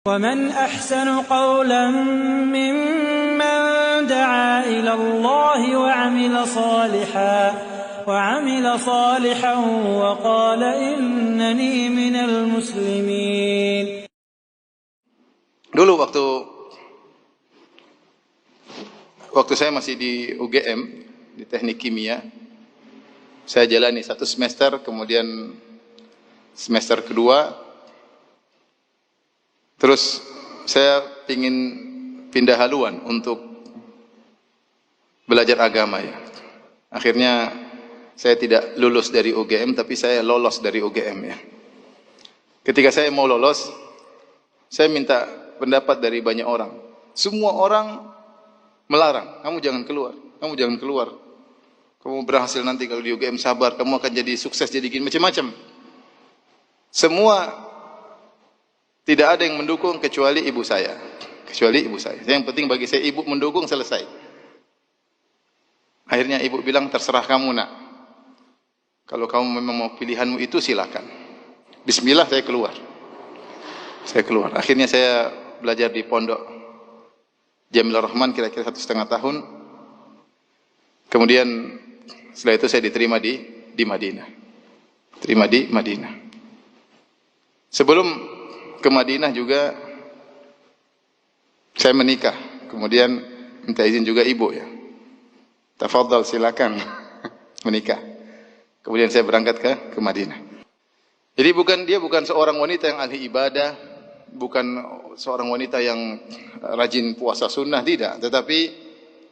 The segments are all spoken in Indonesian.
ومن أحسن قولا ممن دعا إلى الله وعمل صالحا وقال إنني من المسلمين. Dulu waktu saya masih di UGM, di Teknik Kimia, saya jalani 1 semester, kemudian semester kedua, terus saya ingin pindah haluan untuk belajar agama ya. Akhirnya saya tidak lulus dari UGM, tapi saya lolos dari UGM ya. Ketika saya mau lolos, saya minta pendapat dari banyak orang. Semua orang melarang, kamu jangan keluar, kamu jangan keluar. Kamu berhasil nanti kalau di UGM, sabar, kamu akan jadi sukses, jadi gini, macam-macam. Semua tidak ada yang mendukung kecuali ibu saya. Kecuali ibu saya. Yang penting bagi saya ibu mendukung, selesai. Akhirnya ibu bilang, terserah kamu nak. Kalau kamu memang mau pilihanmu itu silakan. Bismillah, saya keluar. Saya keluar. Akhirnya saya belajar di pondok Jamilur Rahman kira-kira 1,5 tahun. Kemudian setelah itu saya diterima di Madinah. Terima di Madinah. Sebelum ke Madinah juga saya menikah. Kemudian minta izin juga ibu ya. Tafadhal, silakan menikah. Kemudian saya berangkat ke Madinah. Jadi dia bukan seorang wanita yang ahli ibadah, bukan seorang wanita yang rajin puasa sunnah, tidak. Tetapi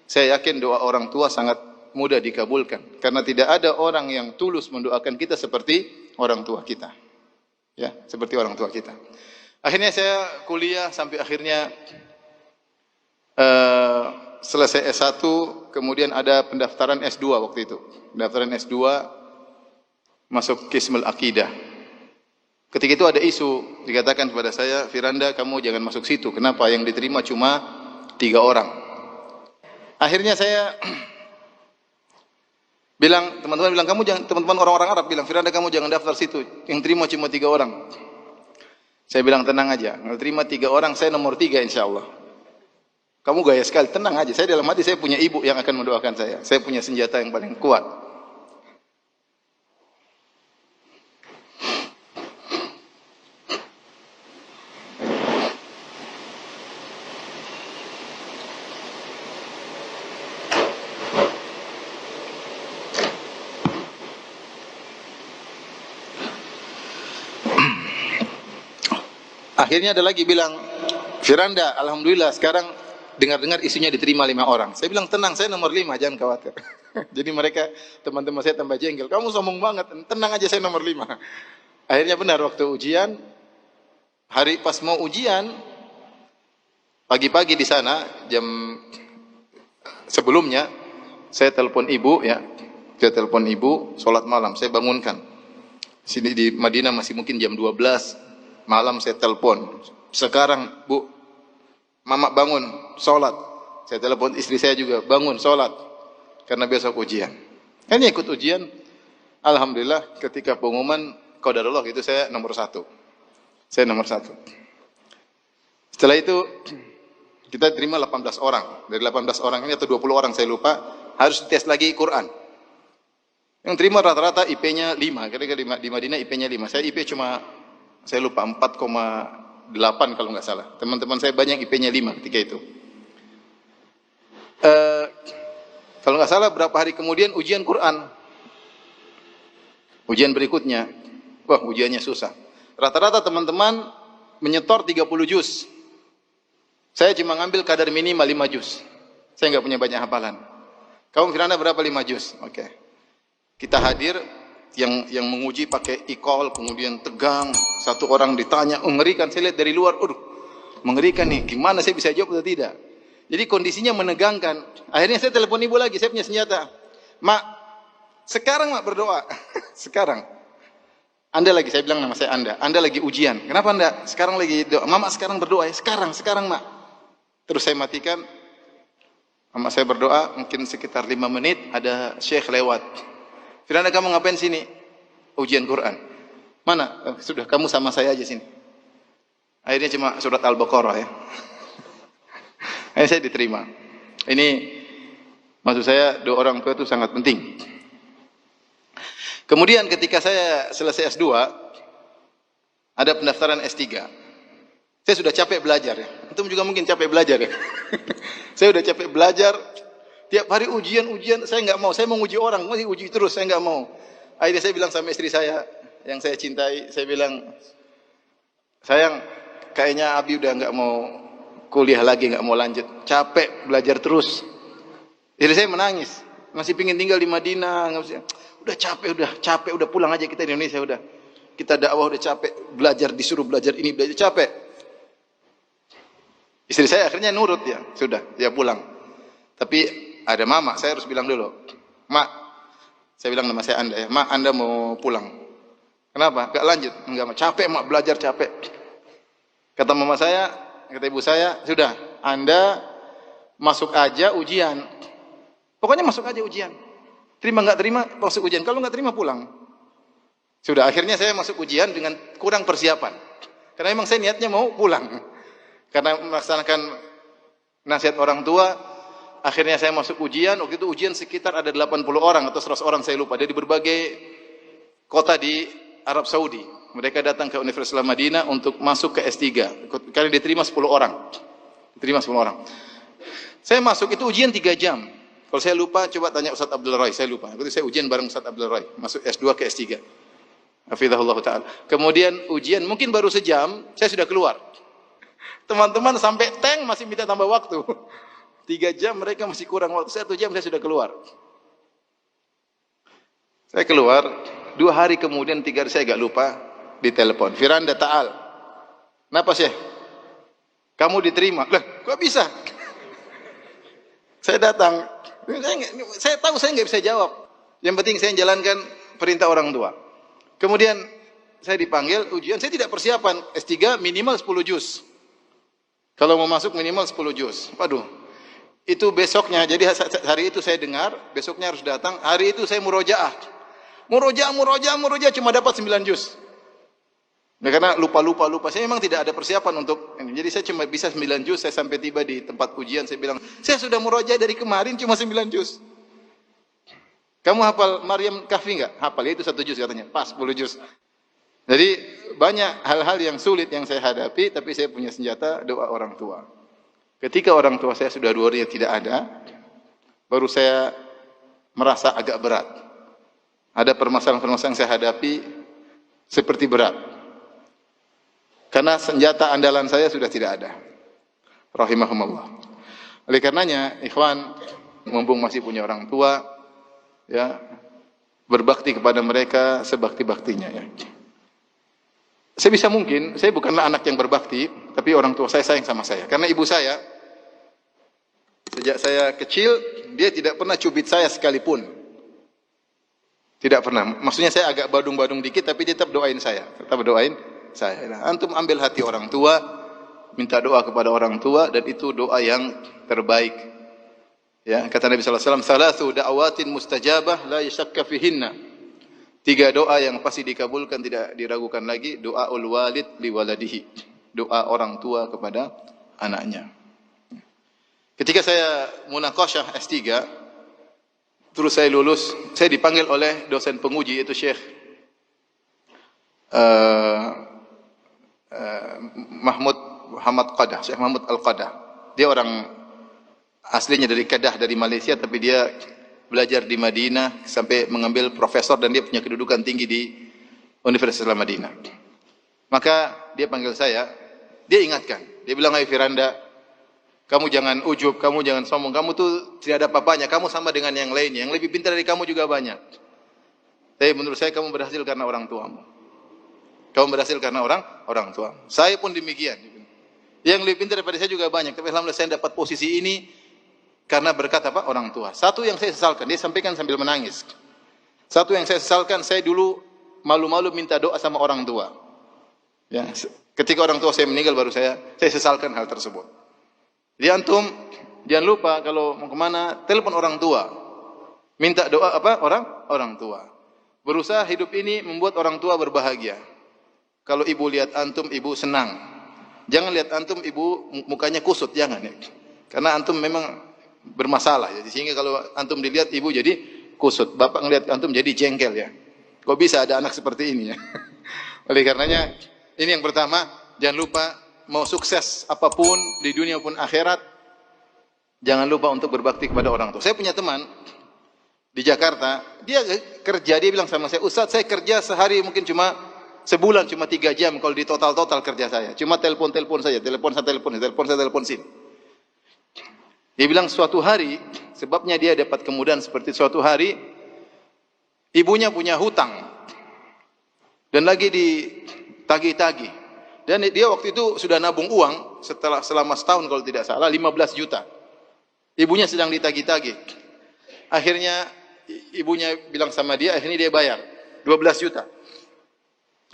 saya yakin doa orang tua sangat mudah dikabulkan. Karena tidak ada orang yang tulus mendoakan kita seperti orang tua kita. Ya, seperti orang tua kita. Akhirnya saya kuliah sampai akhirnya selesai S1, kemudian ada pendaftaran S2 waktu itu. Pendaftaran S2 masuk Qismul Aqidah. Ketika itu ada isu, dikatakan kepada saya, Firanda, kamu jangan masuk situ. Kenapa? Yang diterima cuma 3 orang. Akhirnya saya bilang, teman-teman bilang, teman-teman orang-orang Arab bilang, Firanda, kamu jangan daftar situ. Yang terima cuma 3 orang. Saya bilang, tenang aja. Yang terima 3 orang, saya nomor 3 insya Allah. Kamu gaya sekali, tenang aja. Saya dalam hati, saya punya ibu yang akan mendoakan saya. Saya punya senjata yang paling kuat. Akhirnya ada lagi bilang, Firanda, alhamdulillah sekarang dengar-dengar isunya diterima 5 orang. Saya bilang, tenang, saya nomor 5, jangan khawatir. Jadi mereka, teman-teman saya tambah jengkel. Kamu sombong banget, tenang aja, saya nomor 5. Akhirnya benar, waktu ujian, hari pas mau ujian, pagi-pagi di sana, jam sebelumnya, saya telepon ibu ya. Saya telepon ibu, sholat malam, saya bangunkan. Sini di Madinah masih mungkin jam 12 malam, saya telepon. Sekarang bu, mama bangun, sholat. Saya telepon istri saya juga, bangun, sholat. Karena besok ujian. Ini ikut ujian. Alhamdulillah ketika pengumuman, qadarullah itu saya nomor 1. Saya nomor 1. Setelah itu, kita terima 18 orang. Dari 18 orang ini atau 20 orang saya lupa, harus tes lagi Quran. Yang terima rata-rata IP-nya 5. Kira-kira di Madinah IP-nya 5. Saya IP cuma, saya lupa 4,8 kalau nggak salah. Teman-teman saya banyak IP-nya 5 ketika itu. Kalau nggak salah berapa hari kemudian ujian Quran. Ujian berikutnya. Wah, ujiannya susah. Rata-rata teman-teman menyetor 30 juz. Saya cuma ngambil kadar minimal 5 juz. Saya nggak punya banyak hafalan. Kamu Firanda berapa 5 juz? Oke. Kita hadir. Yang menguji pakai e-call, kemudian tegang, satu orang ditanya, mengerikan, saya lihat dari luar, mengerikan nih, gimana saya bisa jawab atau tidak. Jadi kondisinya menegangkan. Akhirnya saya telepon ibu lagi, saya punya senjata. Mak, sekarang mak berdoa. Sekarang. Anda lagi, saya bilang nama saya Anda lagi ujian. Kenapa Anda? Sekarang lagi doa. Mama sekarang berdoa ya, sekarang mak. Terus saya matikan. Mama saya berdoa, mungkin sekitar 5 menit, ada syekh lewat. Firanda, kamu ngapain sini? Ujian Quran. Mana? Sudah, kamu sama saya aja sini. Akhirnya cuma surat Al-Baqarah ya. Akhirnya saya diterima. Ini maksud saya doa orang tua itu sangat penting. Kemudian ketika saya selesai S2, ada pendaftaran S3. Saya sudah capek belajar ya. Antum juga mungkin capek belajar ya. Saya sudah capek belajar. Tiap hari ujian, saya nggak mau. Saya mau uji orang, masih uji terus, saya nggak mau. Akhirnya saya bilang sama istri saya, yang saya cintai, saya bilang, sayang, kayaknya Abi udah nggak mau kuliah lagi, nggak mau lanjut. Capek belajar terus. Jadi saya menangis. Masih pingin tinggal di Madinah. Udah capek, udah pulang aja kita di Indonesia udah. Kita dakwah udah capek, belajar disuruh belajar ini, belajar capek. Istri saya akhirnya nurut ya, sudah, dia pulang. Tapi ada mama, saya harus bilang dulu, Mak, saya bilang nama saya Anda ya, Mak, Anda mau pulang. Kenapa? Gak lanjut, enggak, capek Mak, belajar capek. Kata mama saya, kata ibu saya, sudah, Anda masuk aja ujian. Pokoknya masuk aja ujian. Terima nggak terima, masuk ujian. Kalau nggak terima pulang. Sudah, akhirnya saya masuk ujian dengan kurang persiapan. Karena memang saya niatnya mau pulang. Karena melaksanakan nasihat orang tua, akhirnya saya masuk ujian. Waktu itu ujian sekitar ada 80 orang atau 100 orang, saya lupa. Dari berbagai kota di Arab Saudi. Mereka datang ke Universitas Madinah untuk masuk ke S3. Karena diterima 10 orang. Diterima 10 orang. Saya masuk itu ujian 3 jam. Kalau saya lupa, coba tanya Ustaz Abdul Roy, saya lupa. Waktu itu saya ujian bareng Ustaz Abdul Roy, masuk S2 ke S3. Hafizahullah Ta'ala. Kemudian ujian mungkin baru sejam, saya sudah keluar. Teman-teman sampai tank masih minta tambah waktu. 3 jam mereka masih kurang waktu, 1 jam saya sudah keluar. Saya keluar, 2 hari kemudian, 3 hari saya agak lupa, ditelepon. Firanda Ta'al. Kenapa Syekh? Kamu diterima. Lah, kok bisa? Saya datang. Saya tahu saya nggak bisa jawab. Yang penting saya jalankan perintah orang tua. Kemudian saya dipanggil ujian, saya tidak persiapan. S3 minimal 10 juz. Kalau mau masuk minimal 10 juz. Waduh. Itu besoknya. Jadi hari itu saya dengar, besoknya harus datang. Hari itu saya murojaah. Murojaah cuma dapat 9 juz. Nah, karena lupa. Saya memang tidak ada persiapan untuk ini. Jadi saya cuma bisa 9 juz. Saya sampai tiba di tempat ujian, saya bilang, saya sudah murojaah dari kemarin cuma 9 juz. Kamu hafal Maryam Kahfi enggak? Hafal, ya itu 1 juz katanya. Pas 10 juz. Jadi banyak hal-hal yang sulit yang saya hadapi, tapi saya punya senjata doa orang tua. Ketika orang tua saya sudah 2 hari tidak ada, baru saya merasa agak berat. Ada permasalahan-permasalahan yang saya hadapi seperti berat. Karena senjata andalan saya sudah tidak ada. Rahimahumullah. Oleh karenanya, ikhwan, mumpung masih punya orang tua, ya, berbakti kepada mereka sebakti-baktinya ya. Sebisa mungkin, saya bukanlah anak yang berbakti, tapi orang tua saya sayang sama saya. Karena ibu saya, sejak saya kecil, dia tidak pernah cubit saya sekalipun. Tidak pernah. Maksudnya saya agak badung-badung dikit, tapi dia tetap doain saya. Tetap doain saya. Nah, antum ambil hati orang tua, minta doa kepada orang tua, dan itu doa yang terbaik. Ya, kata Nabi sallallahu alaihi wasallam, "Thalathu da'awatin mustajabah la yashakka fihinna." 3 doa yang pasti dikabulkan, tidak diragukan lagi. Doaul walid li waladihi. Doa orang tua kepada anaknya. Ketika saya munaqasyah S3, terus saya lulus, saya dipanggil oleh dosen penguji, yaitu Syekh Muhammad Qadah, Syekh Mahmud Al-Qadah. Dia orang aslinya dari Kedah, dari Malaysia, tapi dia belajar di Madinah sampai mengambil profesor dan dia punya kedudukan tinggi di Universitas Madinah. Maka dia panggil saya, dia ingatkan, dia bilang, "Hai Firanda, kamu jangan ujub, kamu jangan sombong, kamu tuh tidak ada apa-apanya, kamu sama dengan yang lainnya, yang lebih pintar dari kamu juga banyak. Tapi menurut saya kamu berhasil karena orang tuamu. Kamu berhasil karena orang tua. Saya pun demikian. Yang lebih pintar daripada saya juga banyak, tapi alhamdulillah saya dapat posisi ini karena berkat apa? Orang tua. Satu yang saya sesalkan, dia sampaikan sambil menangis. Satu yang saya sesalkan, saya dulu malu-malu minta doa sama orang tua. Ya, ketika orang tua saya meninggal baru saya sesalkan hal tersebut. Jadi antum jangan lupa kalau mau kemana, telepon orang tua. Minta doa apa? Orang tua. Berusaha hidup ini membuat orang tua berbahagia. Kalau ibu lihat antum, ibu senang. Jangan lihat antum ibu mukanya kusut, jangan ya. Karena antum memang bermasalah ya. Sehingga kalau antum dilihat ibu jadi kusut, bapak ngelihat antum jadi jengkel ya. Kok bisa ada anak seperti ini ya? Oleh karenanya, ini yang pertama, jangan lupa mau sukses apapun di dunia pun akhirat, jangan lupa untuk berbakti kepada orang tua. Saya punya teman di Jakarta, dia kerja, dia bilang sama saya, Ustaz, saya kerja sehari mungkin cuma sebulan cuma 3 jam kalau di total kerja saya. Cuma telepon saja, telepon sini. Dia bilang suatu hari, sebabnya dia dapat kemudahan seperti suatu hari, ibunya punya hutang dan lagi ditagih-tagih. Dan dia waktu itu sudah nabung uang selama setahun kalau tidak salah 15 juta. Ibunya sedang ditagih-tagih. Akhirnya ibunya bilang sama dia, akhirnya dia bayar 12 juta.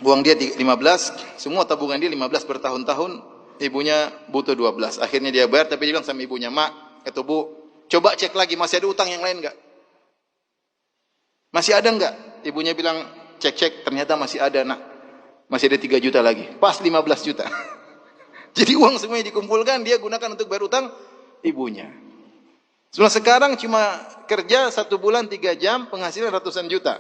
Uang dia 15, semua tabungan dia 15 bertahun-tahun, ibunya butuh 12. Akhirnya dia bayar, tapi dia bilang sama ibunya, Mak, atau Bu, coba cek lagi masih ada utang yang lain enggak? Masih ada enggak? Ibunya bilang, cek-cek, ternyata masih ada, Nak. Masih ada 3 juta lagi. Pas 15 juta. Jadi uang semuanya dikumpulkan, dia gunakan untuk bayar utang ibunya. Sebenarnya sekarang cuma kerja 1 bulan 3 jam, penghasilan ratusan juta.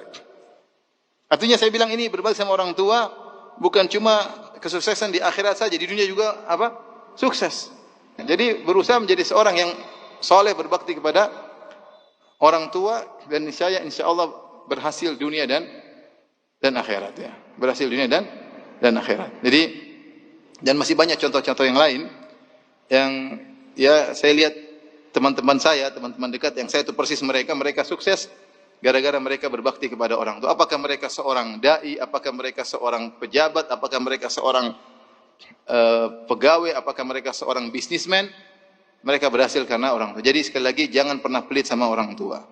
Artinya saya bilang ini berbakti sama orang tua, bukan cuma kesuksesan di akhirat saja, di dunia juga apa? Sukses. Jadi berusaha menjadi seorang yang soleh, berbakti kepada orang tua, dan saya insya Allah berhasil dunia dan akhirat ya. Berhasil dunia dan akhirat. Jadi, dan masih banyak contoh-contoh yang lain yang ya saya lihat teman-teman saya, teman-teman dekat yang saya itu persis mereka sukses gara-gara mereka berbakti kepada orang tua. Apakah mereka seorang dai, apakah mereka seorang pejabat, apakah mereka seorang pegawai, apakah mereka seorang bisnismen, mereka berhasil karena orang tua. Jadi sekali lagi jangan pernah pelit sama orang tua.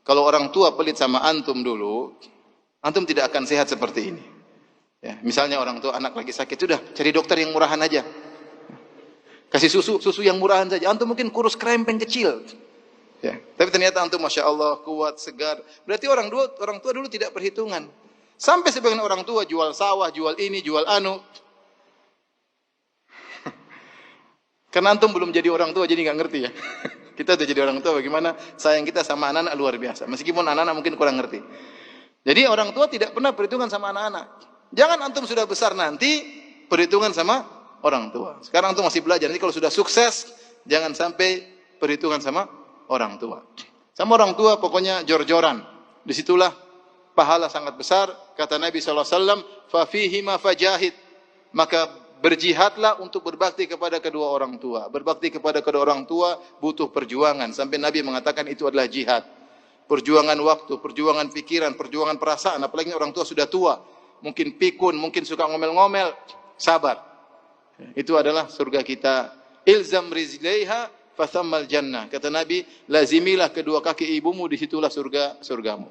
Kalau orang tua pelit sama antum dulu, antum tidak akan sehat seperti ini. Ya, misalnya orang tua anak lagi sakit, sudah cari dokter yang murahan aja. Kasih susu yang murahan saja. Antum mungkin kurus krempeng kecil. Ya, tapi ternyata antum masya Allah kuat, segar. Berarti orang tua dulu tidak perhitungan. Sampai sebagian orang tua jual sawah, jual ini, jual anu. Karena antum belum jadi orang tua, jadi nggak ngerti ya. Kita udah jadi orang tua, bagaimana sayang kita sama anak-anak luar biasa. Meskipun anak-anak mungkin kurang ngerti. Jadi orang tua tidak pernah perhitungan sama anak-anak. Jangan antum sudah besar nanti perhitungan sama orang tua. Sekarang antum masih belajar. Nanti kalau sudah sukses, jangan sampai perhitungan sama orang tua. Sama orang tua pokoknya jor-joran. Disitulah pahala sangat besar. Kata Nabi SAW, فَفِيهِمَا فَجَاهِدْ. Maka berjihadlah untuk berbakti kepada kedua orang tua. Berbakti kepada kedua orang tua butuh perjuangan. Sampai Nabi mengatakan itu adalah jihad. Perjuangan waktu, perjuangan pikiran, perjuangan perasaan. Apalagi orang tua sudah tua. Mungkin pikun, mungkin suka ngomel-ngomel. Sabar. Itu adalah surga kita. Ilzam rizlaiha fathammal jannah. Kata Nabi, lazimilah kedua kaki ibumu, disitulah surgamu.